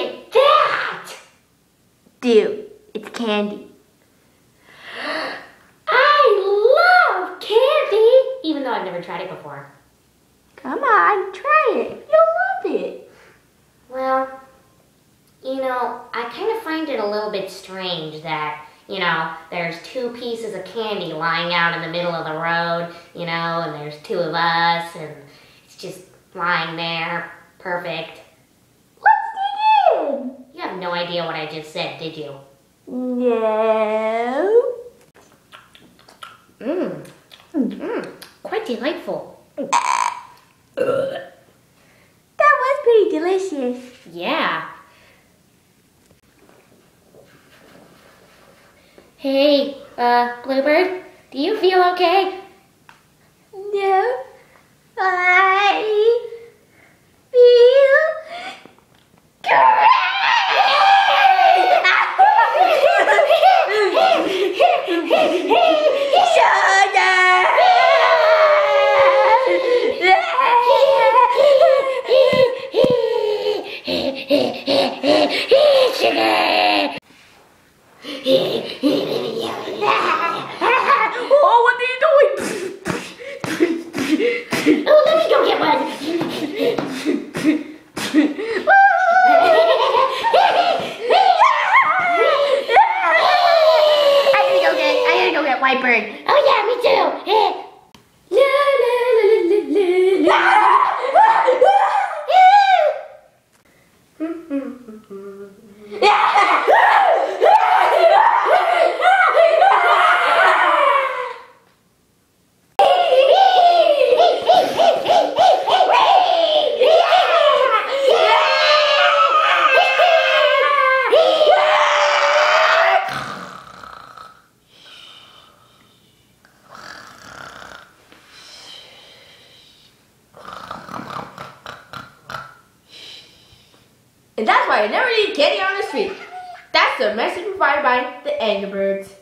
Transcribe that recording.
it that? Dude, it's candy. I love candy, even though I've never tried it before. Come on, try it. You'll love it. Well, you know, I kind of find it a little bit strange that, you know, there's 2 pieces of candy lying out in the middle of the road, you know, and there's 2 of us, and it's just lying there, perfect. Let's dig in. You have no idea what I just said, did you? No. Quite delightful. That was pretty delicious. Yeah. Hey, Bluebird, do you feel okay? No, I feel great. Oh, what are you doing? Oh, let me go get one. I gotta go get Whitebird. Oh yeah, me too. And that's why I never eat candy on the street. That's the message provided by the Angry Birds.